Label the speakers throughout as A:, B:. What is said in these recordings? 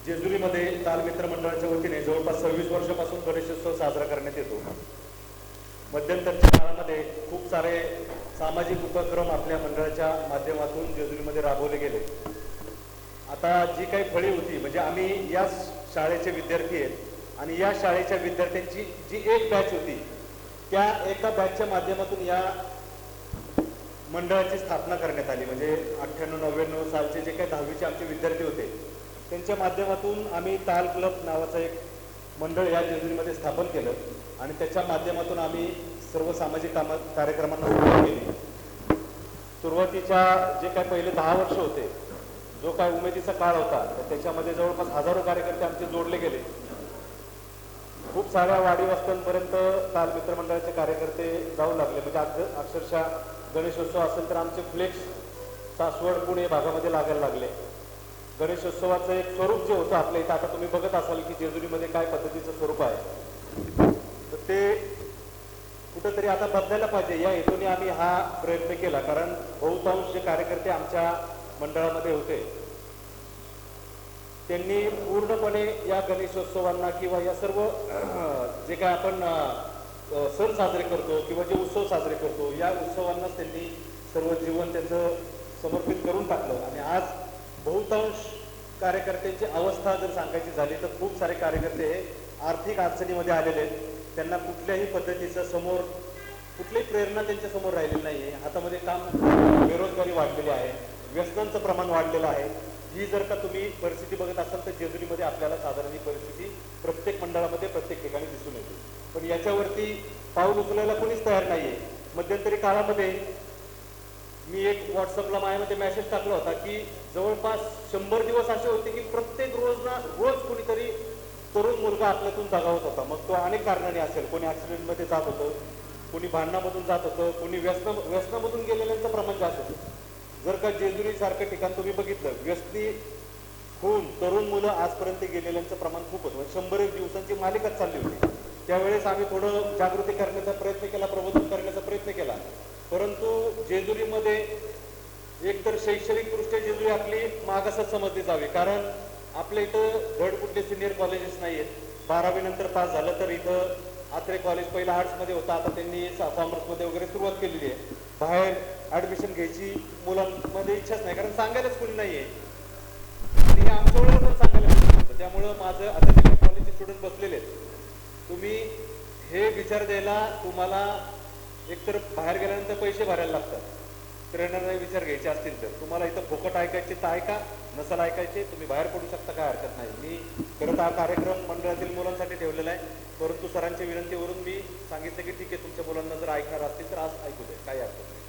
A: जेजुरीमध्ये ताल मित्र मंडळाच्या वतीने जवळपास 26 वर्षापासून गणेशोत्सव साजरा करण्यात येतो. मध्यंतरच्या काळामध्ये खूप सारे सामाजिक उपक्रम आपल्या मंडळाच्या माध्यमातून जेजुरीमध्ये राबवले गेले. आता जी काही फळी होती, म्हणजे आम्ही या शाळेचे विद्यार्थी आहेत आणि या शाळेच्या विद्यार्थ्यांची जी एक बॅच होती, त्या एका बॅचच्या माध्यमातून या मंडळाची स्थापना करण्यात आली. म्हणजे 98-99 सालचे जे काही 10वीचे आमचे विद्यार्थी होते, त्यांच्या माध्यमातून आम्ही ताल क्लब नावाचं एक मंडळ या जेजुरीमध्ये स्थापन केलं आणि त्याच्या माध्यमातून आम्ही सर्व सामाजिक कार्यक्रमांना सुरुवात केली. सुरुवातीच्या जे काय पहिले 10 वर्ष होते, जो काय उमेदीचा काळ होता, तर त्याच्यामध्ये जवळपास हजारो कार्यकर्ते आमचे जोडले गेले. खूप साऱ्या वाडी वस्त्यांपर्यंत ताल मित्रमंडळाचे कार्यकर्ते जाऊ लागले. म्हणजे अक्षरशः गणेशोत्सव असेल तर आमचे फ्लेक्स सासवड पुणे भागामध्ये लागायला लागले. गणेशोत्सवाचं एक स्वरूप जे होतं आपल्या इथं, आता तुम्ही बघत असाल की जेजुरीमध्ये काय पद्धतीचं स्वरूप आहे, तर ते कुठंतरी आता बदलायला पाहिजे. या हेतूने आम्ही हा प्रयत्न केला, कारण बहुतांश जे कार्यकर्ते आमच्या मंडळामध्ये होते त्यांनी पूर्णपणे या गणेशोत्सवांना किंवा या सर्व जे काय आपण सण साजरे करतो किंवा जे उत्सव साजरे करतो, या उत्सवांनाच त्यांनी सर्व जीवन त्यांचं समर्पित करून टाकलं. आणि आज बहुतांश कार्यकर्त्यांची अवस्था जर सांगायची झाली तर खूप सारे कार्यकर्ते हे आर्थिक अडचणीमध्ये आलेले आहेत. त्यांना कुठल्याही पद्धतीचं समोर कुठलीही प्रेरणा त्यांच्या समोर राहिलेली नाही आहे. हातामध्ये काम, बेरोजगारी वाढलेली आहे, व्यसनांचं प्रमाण वाढलेलं आहे. ही जर का तुम्ही परिस्थिती बघत असाल तर जेजुरीमध्ये आपल्याला साधारण ही परिस्थिती प्रत्येक मंडळामध्ये प्रत्येक ठिकाणी दिसून येते. पण याच्यावरती पाऊल उचलायला कोणीच तयार नाही आहे. मध्यंतरी काळामध्ये मी एक व्हॉट्सअपला माझ्यामध्ये मेसेज टाकला होता की जवळपास 100 दिवस असे होते की प्रत्येक रोज कोणीतरी तरुण मुलगा आपल्यातून दगावत होता. मग तो अनेक कारणाने असेल, कोणी ॲक्सिडेंटमध्ये जात होतं, कोणी भांडणामधून जात होतं, कोणी व्यसनामधून गेलेल्यांचं प्रमाण जास्त होतं. जर का जेजुरीसारखं ठिकाण तुम्ही बघितलं, व्यसनी होऊन तरुण मुलं आजपर्यंत गेलेल्यांचं प्रमाण खूप होतं. 100 दिवसांची मालिकाच चालली होती. त्यावेळेस आम्ही थोडं जागृती करण्याचा प्रयत्न केला, प्रबोधन करण्याचा प्रयत्न केला. परंतु जेजुरीमध्ये एकतर शैक्षणिकदृष्ट्या जेजुरी आपली मागासच समजली जावी, कारण आपल्या इथं धड कुठले सिनियर कॉलेजेस नाही आहेत. 12वी नंतर पास झालं तर इथं आत्रे कॉलेज पहिला आर्ट्समध्ये होता, आता त्यांनी कॉमर्समध्ये वगैरे सुरुवात केलेली आहे. बाहेर ॲडमिशन घ्यायची मुलांमध्ये इच्छाच नाही, कारण सांगायलाच कोणी नाही आहे आणि हे आमच्या वेळेला पण सांगायला कोणी नव्हतं. त्यामुळं माझं आता जे काही कॉलेजचे स्टुडंट बसलेले आहेत, तुम्ही हे विचार द्यायला तुम्हाला एकतर बाहेर गेल्यानंतर पैसे भरायला लागतात. ट्रेनरने विचार घ्यायचे असतील तर तुम्हाला इथं फुकट ऐकायचे तर ऐका, नसल ऐकायचे तुम्ही बाहेर पडू शकता, काय हरकत नाही. मी खरं तर हा कार्यक्रम मंडळातील मुलांसाठी ठेवलेला आहे, परंतु सरांच्या विनंतीवरून मी सांगितलं की ठीक आहे, तुमच्या मुलांना जर ऐकणार असतील तर आज ऐकू दे, काही हरकत नाही.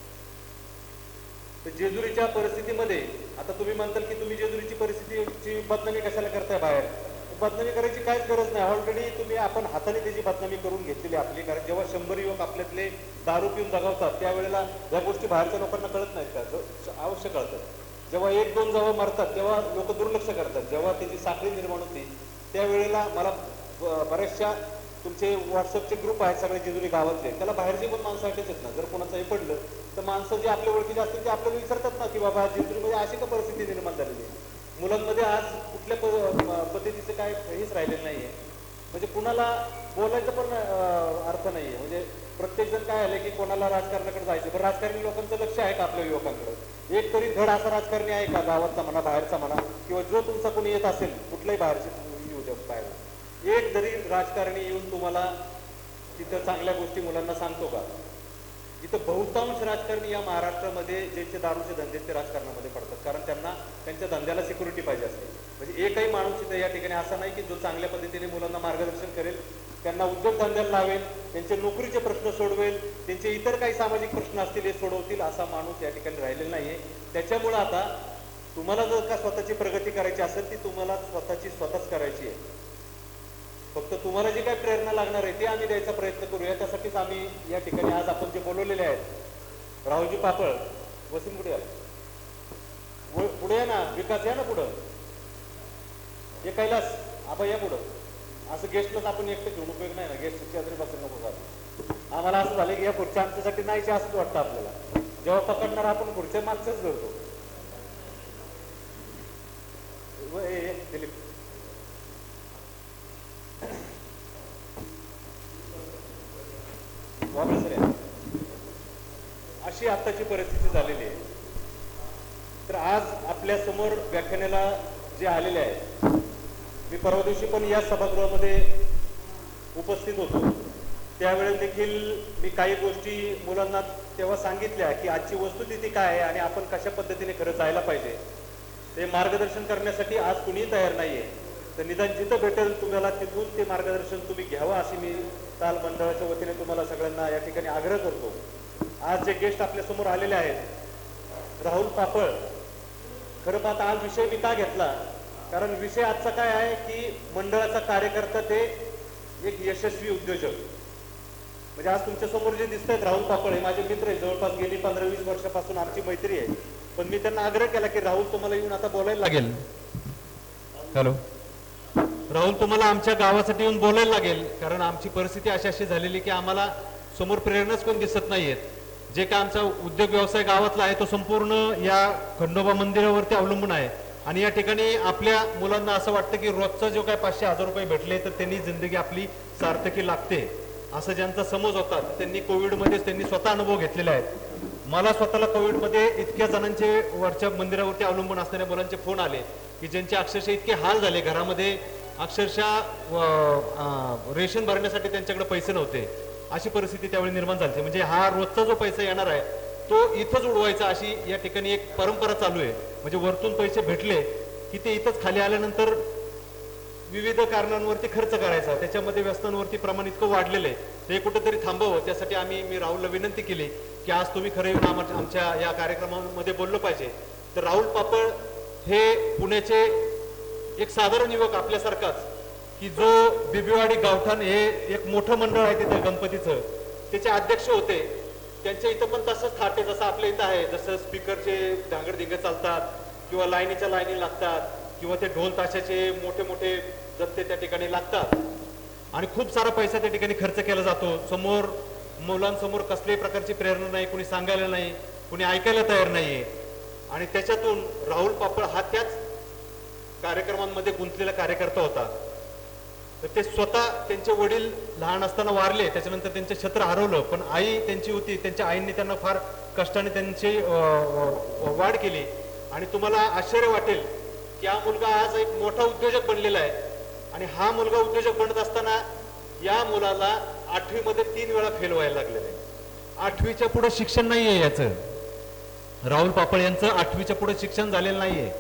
A: तर जेजुरीच्या परिस्थितीमध्ये आता तुम्ही म्हणताल की तुम्ही जेजुरीची परिस्थितीची बदनामी कशाला करताय बाहेर. बदनामी करायची काहीच गरज नाही. ऑलरेडी तुम्ही आपण हाताने त्याची बदनामी करून घेतलेली आपली. कारण जेव्हा 100 युवक आपल्यातले दारू पिऊन जगावतात त्यावेळेला या गोष्टी बाहेरच्या लोकांना कळत नाहीत का? अवश्य कळतात. जेव्हा 1-2 जेव्हा मरतात तेव्हा लोक दुर्लक्ष करतात. जेव्हा त्याची साखळी निर्माण होती त्यावेळेला मला बऱ्याचशा तुमचे व्हॉट्सअपचे ग्रुप आहेत सगळे जेजुरी गावातले, त्याला बाहेरचे पण माणसं वाटतच ना. जर कोणाचं हे पडलं तर माणसं जे आपल्या ओळखीचे असतील ते आपल्याला विचारतात ना की बाबा जेजुरीमध्ये अशी का परिस्थिती निर्माण झालेली आहे. मुलांमध्ये आज कुठल्या पद्धतीचं काय हेच राहिलेलं नाही आहे. म्हणजे कुणाला बोलायचं पण अर्थ नाही आहे. म्हणजे प्रत्येकजण काय आलं की कोणाला राजकारणाकडे जायचं, पण राजकारणी लोकांचं लक्ष आहे का आपल्या युवकांकडे? एक तरी धड असा राजकारणी आहे का, गावातला म्हणा, बाहेरचा म्हणा, किंवा जो तुमचा कोणी येत असेल कुठल्याही बाहेरचे येऊ द्या बाहेर, एक जरी राजकारणी येऊन तुम्हाला तिथं चांगल्या गोष्टी मुलांना सांगतो का? इथं बहुतांश राजकारणी या महाराष्ट्रामध्ये ज्यांचे दारूचे धंदे ते राजकारणामध्ये पडतात, कारण त्यांना त्यांच्या धंद्याला सिक्युरिटी पाहिजे असते. म्हणजे एकही माणूस इथं या ठिकाणी असा नाही की जो चांगल्या पद्धतीने मुलांना मार्गदर्शन करेल, त्यांना उद्योगधंद्याला लावेल, त्यांचे नोकरीचे प्रश्न सोडवेल, त्यांचे इतर काही सामाजिक प्रश्न असतील हे सोडवतील असा माणूस या ठिकाणी राहिलेला नाही आहे. त्याच्यामुळं आता तुम्हाला जर का स्वतःची प्रगती करायची असेल ती तुम्हाला स्वतःच करायची आहे. फक्त तुम्हाला जी काही प्रेरणा लागणार आहे ते आम्ही द्यायचा प्रयत्न करूया. त्यासाठीच आम्ही या ठिकाणी आज आपण जे बोलवलेले आहेत, राहुलजी पापळ, वसीम कुठे आला, पुढे या ना, विकास या ना पुढं, हे कैलास आबा या पुढं. असं गेस्टलाच आपण एकटं घेऊन उपयोग नाही ना, गेस्टच्या तरी बसून नको झालं. आम्हाला असं झालं की या खुर्च्या आमच्यासाठी नाहीची असं वाटतं आपल्याला. जेव्हा पकडणार आपण खुर्च्या मागचंच धरतो. दिलीप अशी आत्ताची परिस्थिती झालेली आहे. तर आज आपल्या समोर व्याख्यानाला जे आलेले आहेत, मी परवा दिवशी पण या सभागृहामध्ये उपस्थित होतो, त्यावेळेस देखील मी काही गोष्टी मुलांना तेव्हा सांगितल्या की आजची वस्तुस्थिती काय आहे आणि आपण कशा पद्धतीने खरं जायला पाहिजे. ते मार्गदर्शन करण्यासाठी आज कुणीही तयार नाहीये. तर निदान जिथं भेटेल तुम्हाला तिथून ते मार्गदर्शन तुम्ही घ्यावं अशी मी ताल मंडळाच्या वतीने तुम्हाला सगळ्यांना या ठिकाणी आग्रह करतो. आज जे गेस्ट आपल्या समोर आलेले आहेत, राहुल पापळ. खरं पाहता आज विषय मी का घेतला, कारण विषय आजचा काय आहे की मंडळाचा कार्यकर्ता ते एक यशस्वी उद्योजक. म्हणजे आज तुमच्या समोर जे दिसत आहेत राहुल पापळ हे माझे मित्र आहे, जवळपास गेली 15-20 वर्षापासून आमची मैत्री आहे. पण मी त्यांना आग्रह केला की राहुल तुम्हाला येऊन आता बोलायला लागेल. हॅलो राहुल, तुम्हाला आमच्या गावासाठी येऊन बोलायला लागेल, कारण आमची परिस्थिती अशी झालेली की आम्हाला समोर प्रेरणाच कोण दिसत नाहीयेत. जे काय आमचा उद्योग व्यवसाय गावातला आहे तो संपूर्ण या खंडोबा मंदिरावरती अवलंबून आहे. आणि या ठिकाणी आपल्या मुलांना असं वाटतं की रोजचा जो काय 500-1000 रुपये भेटले तर त्यांनी जिंदगी आपली सार्थकी लागते, असं ज्यांचा समज होता त्यांनी कोविडमध्येच त्यांनी स्वतः अनुभव घेतलेले आहेत. मला स्वतःला कोविडमध्ये इतक्या जणांचे वरच्या मंदिरावरती अवलंबून असणाऱ्या मुलांचे फोन आले की ज्यांचे अक्षरशः इतके हाल झाले, घरामध्ये अक्षरशः रेशन भरण्यासाठी त्यांच्याकडे पैसे नव्हते, अशी परिस्थिती त्यावेळी निर्माण झाली. म्हणजे हा रोजचा जो पैसा येणार आहे तो इथंच उडवायचा अशी या ठिकाणी एक परंपरा चालू आहे. म्हणजे वरतून पैसे भेटले की ते इथंच खाली आल्यानंतर विविध कारणांवरती खर्च करायचा. त्याच्यामध्ये व्यसनांवरती प्रमाण इतकं वाढलेलं आहे, ते कुठंतरी थांबवं. त्यासाठी मी राहुलला विनंती केली की आज तुम्ही खरं येऊन आमच्या या कार्यक्रमामध्ये बोललं पाहिजे. तर राहुल पापळ हे पुण्याचे एक साधारण युवक आपल्यासारखाच, की जो बिबिवाडी गावठाण हे एक मोठं मंडळ आहे तिथे गणपतीचं, त्याचे अध्यक्ष होते. त्यांच्या इथं पण तसंच थाट आहे जसं आपल्या इथं आहे. जसं स्पीकरचे धांगडधिंग चालतात किंवा लाईनीच्या लाईनी लागतात किंवा ते ढोल ताशाचे मोठे मोठे जत्ते त्या ठिकाणी लागतात आणि खूप सारा पैसा त्या ठिकाणी खर्च केला जातो. समोर मुलांसमोर कसल्याही प्रकारची प्रेरणा नाही, कुणी सांगायला नाही, कुणी ऐकायला तयार नाहीये. आणि त्याच्यातून राहुल पापळ हा त्याच कार्यक्रमांमध्ये गुंतलेला कार्यकर्ता होता. तर ते स्वतः त्यांचे वडील लहान असताना वारले, त्याच्यानंतर त्यांचे छत्र हरवलं, पण आई त्यांची होती, त्यांच्या आईंनी त्यांना फार कष्टाने त्यांची वाढ केली. आणि तुम्हाला आश्चर्य वाटेल की हा मुलगा आज एक मोठा उद्योजक बनलेला आहे. आणि हा मुलगा उद्योजक बनत असताना या मुलाला 8वी मध्ये 3 वेळा फेल व्हायला लागलेलं आहे. 8वीच्या पुढे शिक्षण नाहीये याचं. राहुल पापळ यांचं 8वीच्या पुढे शिक्षण झालेलं नाहीये.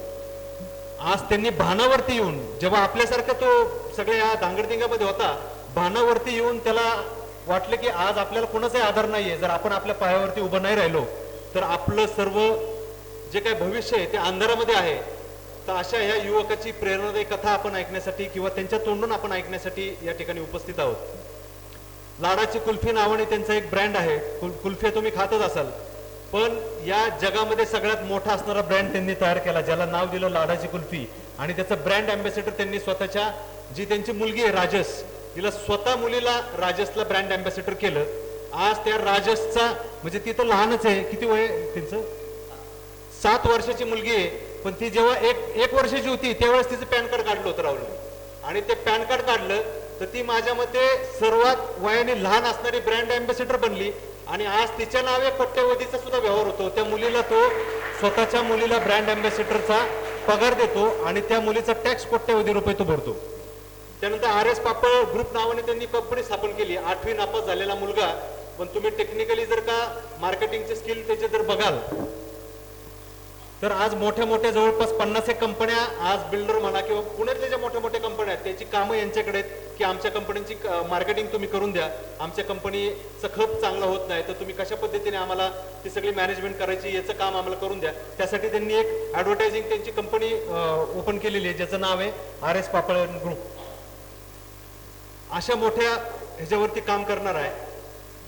A: आज त्यांनी भानावरती येऊन, जेव्हा आपल्यासारखं तो सगळ्या या धांगडधिंगामध्ये होता, भानावरती येऊन त्याला वाटलं की आज आपल्याला कोणाचाही आधार नाहीये. जर आपण आपल्या पायावरती उभं नाही राहिलो तर आपलं सर्व जे काही भविष्य आहे ते अंधारामध्ये आहे. तर अशा ह्या युवकाची प्रेरणादायी कथा आपण ऐकण्यासाठी किंवा त्यांच्या तोंडून आपण ऐकण्यासाठी या ठिकाणी उपस्थित आहोत. लाडाची कुल्फी नावाने त्यांचा एक ब्रँड आहे. कुल्फी तुम्ही खातच असाल, पण या जगामध्ये सगळ्यात मोठा असणारा ब्रँड त्यांनी तयार केला, ज्याला नाव दिलं लाडाची कुल्फी. आणि त्याचं ब्रँड अँबॅसेडर त्यांनी स्वतःच्या, जी त्यांची मुलगी आहे राजस, तिला स्वतः मुलीला राजसला ब्रँड अँबॅसेडर केलं. आज त्या राजसचा, म्हणजे ती तर लहानच आहे, किती वय त्यांचं, 7 वर्षाची मुलगी आहे, पण ती जेव्हा एक वर्षाची होती त्यावेळेस तिचं पॅन कार्ड काढलं होतं राहुलने. आणि ते पॅन कार्ड काढलं तर ती माझ्या मते सर्वात वयाने लहान असणारी ब्रँड अँबॅसेडर बनली. आणि आज तिच्या नावे कोट्यवधीचा सुद्धा व्यवहार होतो. त्या मुलीला तो स्वतःच्या मुलीला ब्रँड अँबॅसेडरचा पगार देतो आणि त्या मुलीचा टॅक्स कोट्यवधी रुपये तो भरतो. त्यानंतर RS पापळ ग्रुप नावाने त्यांनी कंपनी स्थापन केली. 8वी नापास झालेला मुलगा, पण तुम्ही टेक्निकली जर का मार्केटिंगचे स्किल त्याचे जर बघाल तर आज मोठ्या मोठ्या जवळपास 50 कंपन्या, आज बिल्डर म्हणा किंवा पुण्यातल्या ज्या मोठ्या मोठ्या कंपन्या आहेत त्याची कामं यांच्याकडे आहेत की आमच्या कंपनीची मार्केटिंग तुम्ही करून द्या, आमच्या कंपनीचं खप चांगला होत नाही तर तुम्ही कशा पद्धतीने आम्हाला ती सगळी मॅनेजमेंट करायची याचं काम आम्हाला करून द्या. त्यासाठी त्यांनी एक ॲडव्हर्टायझिंग त्यांची कंपनी ओपन केलेली आहे, ज्याचं नाव आहे RS पापळ ग्रुप. अशा मोठ्या ह्याच्यावरती काम करणार आहे.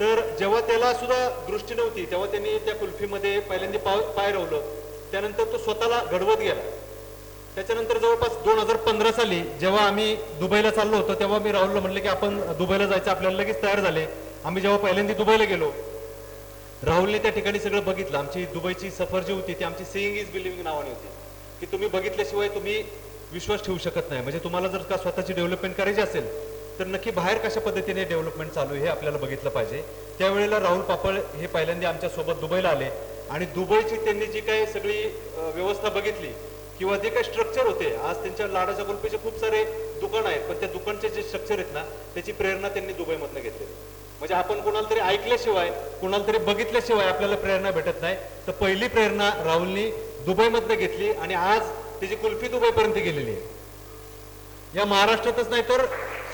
A: तर जेव्हा त्याला सुद्धा दृष्टी नव्हती तेव्हा त्यांनी त्या कुल्फीमध्ये पहिल्यांदा पाय रोवलं. त्यानंतर तो स्वतःला घडवत गेला. त्याच्यानंतर जवळपास 2015 साली जेव्हा आम्ही दुबईला चाललो होतो तेव्हा मी राहुलला म्हणले की आपण दुबईला जायचं, आपल्याला लगेच तयार झाले. आम्ही जेव्हा पहिल्यांदा दुबईला गेलो, राहुलने त्या ठिकाणी सगळं बघितलं. आमची दुबईची सफर जी होती ती आमची सीइंग इज बिलिव्हिंग नावाने होती, की तुम्ही बघितल्याशिवाय तुम्ही विश्वास ठेवू शकत नाही. म्हणजे तुम्हाला जर का स्वतःची डेव्हलपमेंट करायची असेल
B: तर नक्की बाहेर कशा पद्धतीने डेव्हलपमेंट चालू आहे हे आपल्याला बघितलं पाहिजे. त्यावेळेला राहुल पापळ हे पहिल्यांदा आमच्यासोबत दुबईला आले आणि दुबईची त्यांनी जी काही सगळी व्यवस्था बघितली किंवा जे काही स्ट्रक्चर होते, आज त्यांच्या लाडाच्या कुल्फीचे खूप सारे दुकान आहेत, पण त्या दुकानचे जे स्ट्रक्चर आहेत ना त्याची प्रेरणा त्यांनी दुबईमधनं घेतलेली. म्हणजे आपण कोणाला तरी ऐकल्याशिवाय कोणाला तरी बघितल्याशिवाय आपल्याला प्रेरणा भेटत नाही. तर पहिली प्रेरणा राहुलनी दुबईमधनं घेतली आणि आज त्याची कुल्फी दुबईपर्यंत गेलेली आहे. या महाराष्ट्रातच नाही तर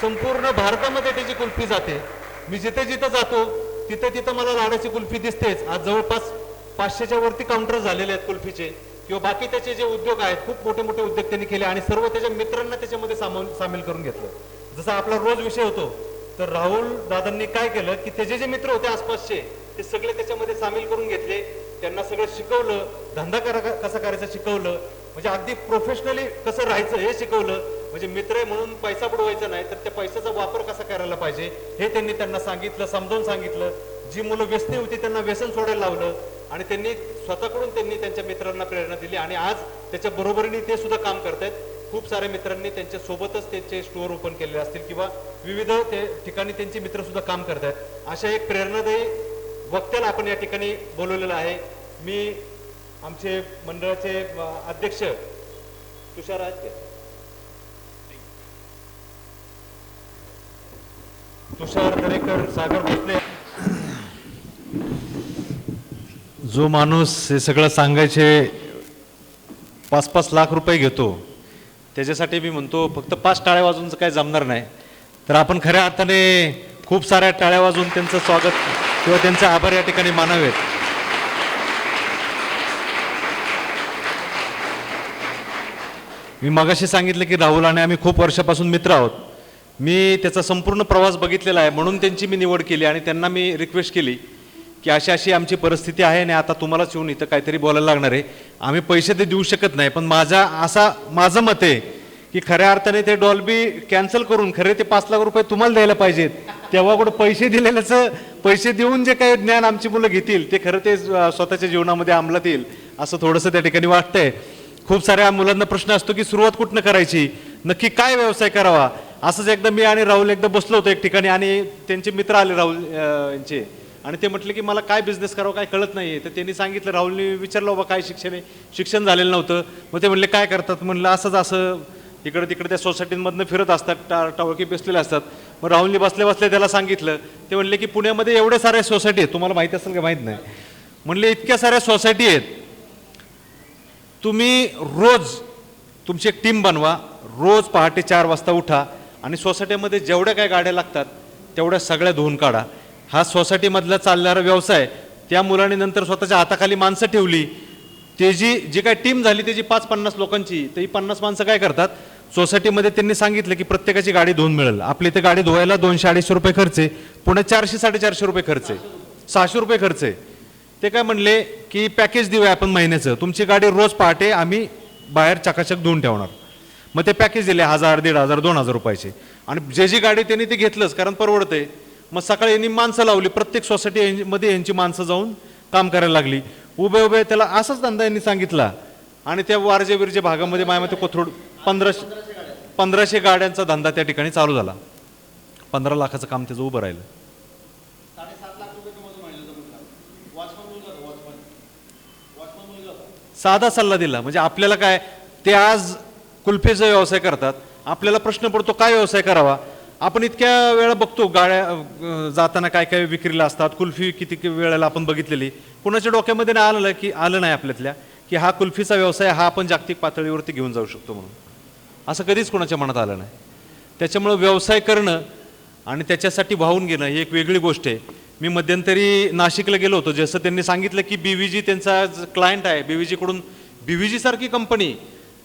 B: संपूर्ण भारतामध्ये त्याची कुल्फी जाते. मी जिथे जिथं जातो तिथे तिथं मला लाडाची कुल्फी दिसतेच. आज जवळपास 500च्या वरती काउंटर झालेले आहेत कुल्फीचे, किंवा बाकी त्याचे जे उद्योग आहेत खूप मोठे मोठे उद्योग त्यांनी केले आणि सर्व त्याच्या मित्रांना त्याच्यामध्ये सामील करून घेतलं. जसा आपला रोज विषय होतो, तर राहुल दादांनी काय केलं की त्याचे जे मित्र होते आसपासचे ते सगळे त्याच्यामध्ये सामील करून घेतले. त्यांना सगळं शिकवलं, धंदा कसा करायचा शिकवलं, म्हणजे अगदी प्रोफेशनली कसं राहायचं हे शिकवलं. म्हणजे मित्र आहे म्हणून पैसा बुडवायचा नाही, तर त्या पैशाचा वापर कसा करायला पाहिजे हे त्यांनी त्यांना सांगितलं, समजावून सांगितलं. जी मुलं व्यसनी होती त्यांना व्यसन सोडायला लावलं आणि त्यांनी स्वतःकडून त्यांनी त्यांच्या मित्रांना प्रेरणा दिली आणि आज त्याच्या बरोबरीने ते सुद्धा काम करतायत. खूप साऱ्या मित्रांनी त्यांच्या सोबतच त्यांचे स्टोअर ओपन केलेले असतील किंवा विविध ते ठिकाणी त्यांचे मित्र सुद्धा काम करतायत. अशा एक प्रेरणादायी वक्त्याला आपण या ठिकाणी बोलवलेलं आहे. मी आमचे मंडळाचे अध्यक्ष तुषार आहेत, तुषार दरेकर, सागर भोसले. जो माणूस हे सगळं सांगायचे 5-5 लाख रुपये घेतो, त्याच्यासाठी मी म्हणतो फक्त 5 टाळ्या वाजून काही जमणार नाही. तर आपण खऱ्या अर्थाने खूप साऱ्या टाळ्या वाजून त्यांचं स्वागत किंवा त्यांचे आभार या ठिकाणी मानावेत. मी मगाशी सांगितलं की राहुल आणि आम्ही खूप वर्षापासून मित्र आहोत. मी त्याचा संपूर्ण प्रवास बघितलेला आहे, म्हणून त्यांची मी निवड केली आणि त्यांना मी रिक्वेस्ट केली की अशी अशी आमची परिस्थिती आहे आणि आता तुम्हालाच येऊन इथं काहीतरी बोलायला लागणार आहे. आम्ही पैसे ते देऊ शकत नाही, पण माझं मत आहे की खऱ्या अर्थाने ते डॉल्बी कॅन्सल करून खरे ते 5 लाख रुपये तुम्हाला द्यायला पाहिजेत. तेव्हा कुठं पैसे दिलेल्याचं पैसे देऊन जे काही ज्ञान आमची मुलं घेतील ते खरं ते स्वतःच्या जीवनामध्ये अंमलात येईल असं थोडंसं त्या ठिकाणी वाटतंय. खूप साऱ्या मुलांना प्रश्न असतो की सुरुवात कुठनं करायची, नक्की काय व्यवसाय करावा. असंच एकदा मी आणि राहुल एकदा बसलो होतो एक ठिकाणी आणि त्यांचे मित्र आले राहुल यांचे आणि ते म्हटले की मला काय बिझनेस करावं काय कळत नाही. तर त्यांनी सांगितलं, राहुलनी विचारलं बाबा काय शिक्षण आहे, शिक्षण झालेलं नव्हतं. मग ते म्हणले काय करतात, म्हणलं असं इकडे तिकडे त्या सोसायटीमधनं फिरत असतात, टावळकी बसलेले असतात. मग राहुलनी बसले त्याला सांगितलं. ते म्हणले की पुण्यामध्ये एवढ्या साऱ्या सोसायटी आहेत, तुम्हाला माहिती असेल का माहीत नाही. म्हणले इतक्या साऱ्या सोसायटी आहेत, तुम्ही रोज तुमची एक टीम बनवा, रोज पहाटे 4 वाजता उठा आणि सोसायटीमध्ये जेवढ्या काय गाड्या लागतात तेवढ्या सगळ्या धुवून काढा. हा सोसायटीमधला चालणारा व्यवसाय. त्या मुलाने नंतर स्वतःच्या हाताखाली माणसं ठेवली. त्याची जी काय टीम झाली त्याची 5-50 लोकांची. तर ही 50 माणसं काय करतात, सोसायटीमध्ये त्यांनी सांगितलं की प्रत्येकाची गाडी धुवून मिळेल. आपल्या इथे गाडी धुवायला 200-250 रुपये खर्च आहे, पुण्यात 400-450 रुपये खर्च आहे, 600 रुपये खर्च आहे. ते काय म्हणले की पॅकेज देऊया आपण महिन्याचं, तुमची गाडी रोज पहाटे आम्ही बाहेर चकाचक धुवून ठेवणार. मग ते पॅकेज दिले 1000, 1500, 2000 रुपयाचे. आणि जी गाडी त्यांनी ते घेतलंच कारण परवडतंय. मग सकाळी यांनी माणसं लावली, प्रत्येक सोसायटीमध्ये यांची माणसं जाऊन काम करायला लागली. उभे त्याला असाच धंदा यांनी सांगितला आणि त्या वारजे विरजे भागामध्ये माझ्यामध्ये कोथरूड 1500 गाड्यांचा धंदा त्या ठिकाणी चालू झाला. 15 लाखाचं काम त्याचं उभं राहिलं. साधा सल्ला दिला. म्हणजे आपल्याला काय, ते आज कुल्फीचा व्यवसाय करतात, आपल्याला प्रश्न पडतो काय व्यवसाय करावा. आपण इतक्या वेळा बघतो गाड्या जाताना काय काय विक्रीला असतात, कुल्फी किती वेळेला आपण बघितलेली. कुणाच्या डोक्यामध्ये नाही आलं नाही आपल्यातल्या की हा कुल्फीचा व्यवसाय हा आपण जागतिक पातळीवरती घेऊन जाऊ शकतो म्हणून. असं कधीच कोणाच्या मनात आलं नाही. त्याच्यामुळं व्यवसाय करणं आणि त्याच्यासाठी वाहून घेणं ही एक वेगळी गोष्ट आहे. मी मध्यंतरी नाशिकला गेलो होतो. जसं त्यांनी सांगितलं की BVG त्यांचा क्लायंट आहे. BVG सारखी कंपनी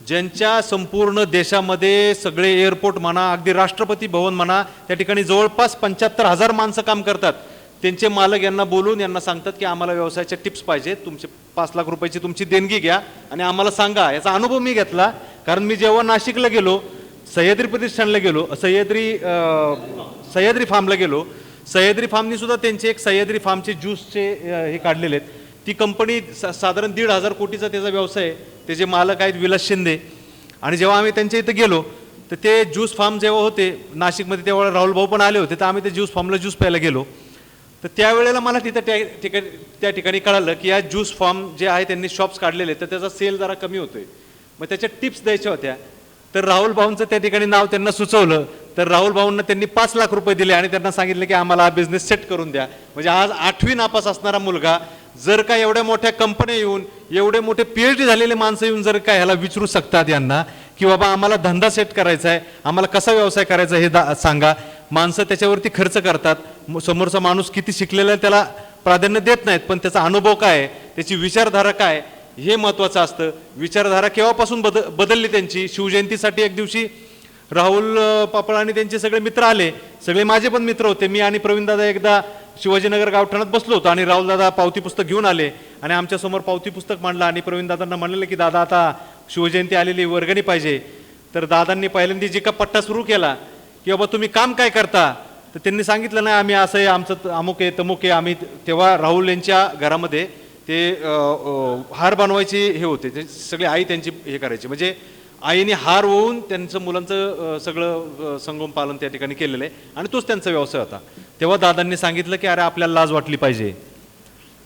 B: ज्यांच्या संपूर्ण देशामध्ये सगळे एअरपोर्ट म्हणा, अगदी राष्ट्रपती भवन म्हणा, त्या ठिकाणी जवळपास 75,000 माणसं काम करतात. त्यांचे मालक यांना बोलून यांना सांगतात की आम्हाला व्यवसायाच्या टिप्स पाहिजेत, तुमचे 5 लाख रुपयाची तुमची देणगी घ्या आणि आम्हाला सांगा. याचा अनुभव मी घेतला. कारण मी जेव्हा नाशिकला गेलो, सह्याद्री प्रतिष्ठानला गेलो, सह्याद्री फार्मला गेलो, सह्याद्री फार्मनी सुद्धा त्यांचे एक सह्याद्री फार्मचे ज्यूसचे हे काढलेले आहेत. ती कंपनी साधारण 1,500 कोटीचा त्याचा व्यवसाय आहे. त्याचे मालक आहेत विलास शिंदे. आणि जेव्हा आम्ही त्यांच्या इथं गेलो तर ते ज्यूस फार्म जेव्हा होते नाशिकमध्ये तेव्हा राहुल भाऊ पण आले होते, तर आम्ही ते ज्यूस फार्मला ज्यूस प्यायला गेलो. तर त्यावेळेला मला तिथं त्या ठिकाणी कळालं की या ज्यूस फार्म जे आहे त्यांनी शॉप्स काढलेले, तर त्याचा सेल जरा कमी होतोय. मग त्याच्या टिप्स द्यायच्या होत्या. तर राहुल भाऊंचं त्या ठिकाणी नाव त्यांना सुचवलं. तर राहुल भाऊंना त्यांनी 5 लाख रुपये दिले आणि त्यांना सांगितलं की आम्हाला हा बिझनेस सेट करून द्या. म्हणजे आज 8वी नापास असणारा मुलगा जर का एवढ्या मोठ्या कंपन्या येऊन, एवढे मोठे PhD झालेले माणसं येऊन जर का ह्याला विचारू शकतात यांना की बाबा आम्हाला धंदा सेट करायचा आहे, आम्हाला कसा व्यवसाय करायचा हे सांगा, माणसं त्याच्यावरती खर्च करतात. समोरचा माणूस किती शिकलेला आहे त्याला प्राधान्य देत नाहीत, पण त्याचा अनुभव काय आहे, त्याची विचारधारा काय हे महत्त्वाचं असतं. विचारधारा केव्हापासून बदलली त्यांची. शिवजयंतीसाठी एक दिवशी राहुल पापळ आणि त्यांचे सगळे मित्र आले, सगळे माझे पण मित्र होते. मी आणि प्रवीणदादा एकदा शिवाजीनगर गावठाणात बसलो होतो आणि राहुलदादा पावती पुस्तक घेऊन आले आणि आमच्यासमोर पावती पुस्तक मांडलं आणि प्रवीणदादांना म्हणलेलं की दादा आता शिवजयंती आलेली, वर्गणी पाहिजे. तर दादांनी पहिल्यांदा जी का पट्टा सुरू केला की बाबा तुम्ही काम काय करता, तर त्यांनी सांगितलं नाही आम्ही असं आहे, आमचं अमुक आहे तमुक आहे. आम्ही तेव्हा राहुल यांच्या घरामध्ये ते हार बनवायचे हे होते, ते सगळे आई त्यांची हे करायची. म्हणजे आईने हार होऊन त्यांचं मुलांचं सगळं संगोपन पालन त्या ठिकाणी केलेलं आहे आणि तोच त्यांचा व्यवसाय होता. तेव्हा दादांनी सांगितलं की अरे आपल्याला लाज वाटली पाहिजे.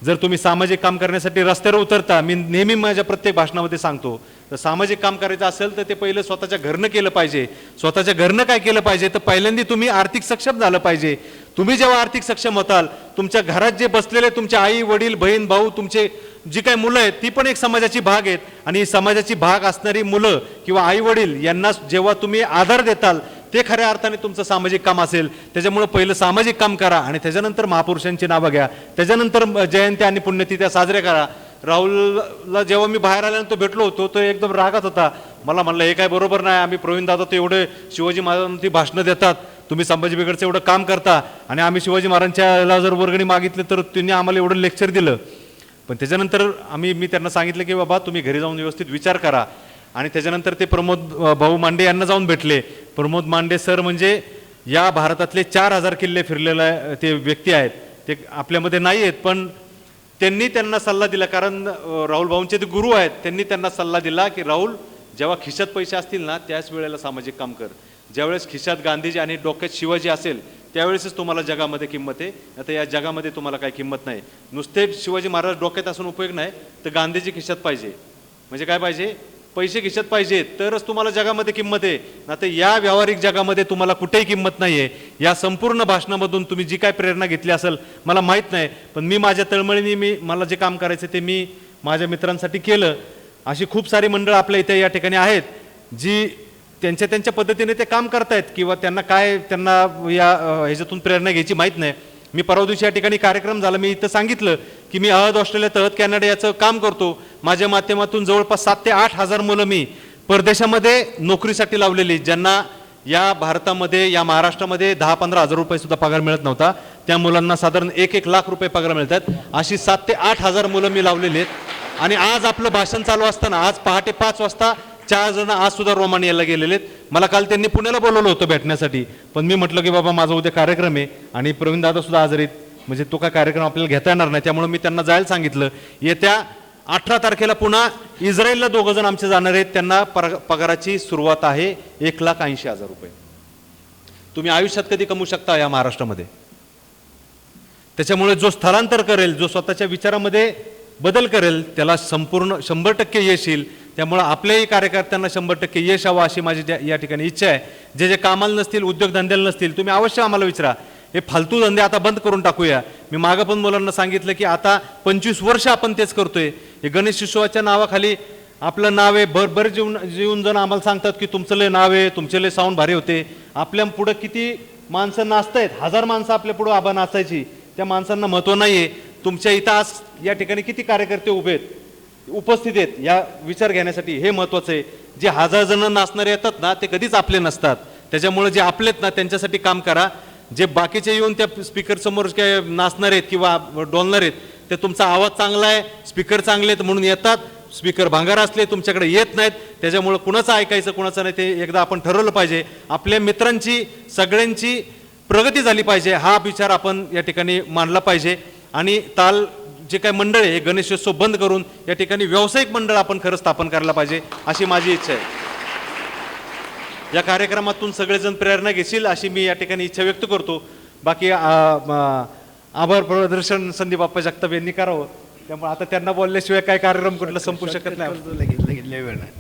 B: जर तुम्ही सामाजिक काम करण्यासाठी रस्त्यावर उतरता, मी नेहमी माझ्या प्रत्येक भाषणामध्ये सांगतो, तर सामाजिक काम करायचं असेल तर ते पहिलं स्वतःच्या घरनं केलं पाहिजे. स्वतःच्या घरनं काय केलं पाहिजे, तर पहिल्यांदा तुम्ही आर्थिक सक्षम झालं पाहिजे. तुम्ही जेव्हा आर्थिक सक्षम होताल, तुमच्या घरात जे बसलेले तुमचे आई वडील बहीण भाऊ तुमचे जी काही मुलं आहेत ती पण एक समाजाची भाग आहेत आणि समाजाची भाग असणारी मुलं किंवा आई वडील यांना जेव्हा तुम्ही आधार देताल ते खऱ्या अर्थाने तुमचं सामाजिक काम असेल. त्याच्यामुळे पहिलं सामाजिक काम करा आणि त्याच्यानंतर महापुरुषांची नावं घ्या, त्याच्यानंतर जयंती आणि पुण्यतिथ्या साजऱ्या करा. राहुलला जेव्हा मी बाहेर आल्यानंतर भेटलो होतो तो एकदम रागात होता. मला म्हणलं हे काय बरोबर नाही, आम्ही प्रवीण दादा तर एवढे शिवाजी महाराजांची भाषणं देतात, तुम्ही संभाजी ब्रिगेडचं एवढं काम करता आणि आम्ही शिवाजी महाराजांच्या जर वर्गणी मागितली तर त्यांनी आम्हाला एवढं लेक्चर दिलं. पण त्याच्यानंतर मी त्यांना सांगितलं की बाबा तुम्ही घरी जाऊन व्यवस्थित विचार करा. आणि त्याच्यानंतर ते प्रमोद भाऊ मांडे यांना जाऊन भेटले. प्रमोद मांडे सर म्हणजे या भारतातले 4000 किल्ले फिरलेले ते व्यक्ती आहेत, ते आपल्यामध्ये नाही आहेत, पण त्यांनी त्यांना सल्ला दिला. कारण राहुल भाऊंचे ते गुरु आहेत, त्यांनी त्यांना सल्ला दिला की राहुल जेव्हा खिशात पैसे असतील ना त्याच वेळेला सामाजिक काम कर. ज्यावेळेस खिशात गांधीजी आणि डोक्यात शिवाजी असेल त्यावेळेसच तुम्हाला जगामध्ये किंमत आहे. आता या जगामध्ये तुम्हाला काही किंमत नाही. नुसते शिवाजी महाराज डोक्यात असून उपयोग नाही, तर गांधीजी खिशात पाहिजे. म्हणजे काय पाहिजे, पैसे खिशात पाहिजे, तरच तुम्हाला जगामध्ये किंमत आहे. आता या व्यावहारिक जगामध्ये तुम्हाला कुठेही किंमत नाही आहे. या संपूर्ण भाषणामधून तुम्ही जी काय प्रेरणा घेतली असेल मला माहीत नाही, पण मी माझ्या तळमळीने मला जे काम करायचं ते मी माझ्या मित्रांसाठी केलं. अशी खूप सारी मंडळ आपल्या इथे या ठिकाणी आहेत जी त्यांच्या पद्धतीने ते काम करतायत किंवा त्यांना या ह्याच्यातून प्रेरणा घ्यायची माहीत नाही. मी परवा दिवशी या ठिकाणी कार्यक्रम झाला, मी इथं सांगितलं की मी ऑस्ट्रेलिया तहत कॅनडा याचं काम करतो. माझ्या माध्यमातून जवळपास 7,000 ते 8,000 मुलं मी परदेशामध्ये नोकरीसाठी लावलेली, ज्यांना या भारतामध्ये या महाराष्ट्रामध्ये 10-15 हजार रुपये सुद्धा पगार मिळत नव्हता, त्या मुलांना साधारण 1-1 लाख रुपये पगार मिळतात. अशी 7,000 ते 8,000 मुलं मी लावलेली आहेत. आणि आज आपलं भाषण चालू असताना आज पहाटे 5 वाजता 4 जण आज सुद्धा रोमानियाला गेलेले आहेत. मला काल त्यांनी पुण्याला बोलवलं होतं भेटण्यासाठी, पण मी म्हटलं की बाबा माझा उद्या कार्यक्रम आहे आणि प्रवीण दादा सुद्धा आजारी आहेत, म्हणजे तो काय कार्यक्रम आपल्याला घेता येणार नाही, त्यामुळे मी त्यांना जायला सांगितलं. येत्या 18 तारखेला पुन्हा इस्रायलला 2 जण आमचे जाणार आहेत. त्यांना पगाराची सुरुवात आहे 1,80,000 रुपये. तुम्ही आयुष्यात कधी कमवू शकता या महाराष्ट्रामध्ये. त्याच्यामुळे जो स्थलांतर करेल, जो स्वतःच्या विचारामध्ये बदल करेल त्याला संपूर्ण 100% यश येईल. त्यामुळं आपल्याही कार्यकर्त्यांना 100% यश हवं अशी माझी या ठिकाणी इच्छा आहे. जे कामाला नसतील, उद्योगधंद्याला नसतील, तुम्ही अवश्य आम्हाला विचारा. हे फालतू धंदे आता बंद करून टाकूया. मी मागं पण मुलांना सांगितलं की आता 25 वर्ष आपण तेच करतोय. हे गणेशोत्सवाच्या नावाखाली आपलं नाव आहे, बरं जीवन जण आम्हाला सांगतात की तुमचं लय नाव आहे, तुमचे लय साऊंड भारी होते. आपल्या पुढं किती माणसं नाचतायत, 1000 माणसं आपल्या पुढं आबा नाचायची, त्या माणसांना महत्त्व नाही आहे. तुमच्या इथं आज या ठिकाणी किती कार्यकर्ते उभे आहेत, उपस्थित आहेत या विचार घेण्यासाठी, हे महत्त्वाचं आहे. जे 1000 जण नाचणारे येतात ना ते कधीच आपले नसतात. त्याच्यामुळे जे आपलेत ना त्यांच्यासाठी काम करा. जे बाकीचे येऊन त्या स्पीकर समोर काय नाचणार आहेत किंवा डोलणार आहेत, ते तुमचा आवाज चांगला आहे, स्पीकर चांगले आहेत म्हणून येतात. स्पीकर भांगार असले तुमच्याकडे येत नाहीत. त्याच्यामुळे कुणाचं ऐकायचं कुणाचं नाही ते एकदा आपण ठरवलं पाहिजे. आपल्या मित्रांची सगळ्यांची प्रगती झाली पाहिजे, हा विचार आपण या ठिकाणी मांडला पाहिजे. आणि जे काही मंडळ आहे हे गणेशोत्सव बंद करून या ठिकाणी व्यावसायिक मंडळ आपण खरं स्थापन करायला पाहिजे अशी माझी इच्छा आहे. या कार्यक्रमातून सगळेजण प्रेरणा घेतील अशी मी या ठिकाणी इच्छा व्यक्त करतो. बाकी आभार प्रदर्शन संदीप आप्पा जगताप यांनी करावं, त्यामुळे आता त्यांना बोलल्याशिवाय काय कार्यक्रम कुठला संपू शकत नाही.
C: लगेच लगेच लय वेळ नाही.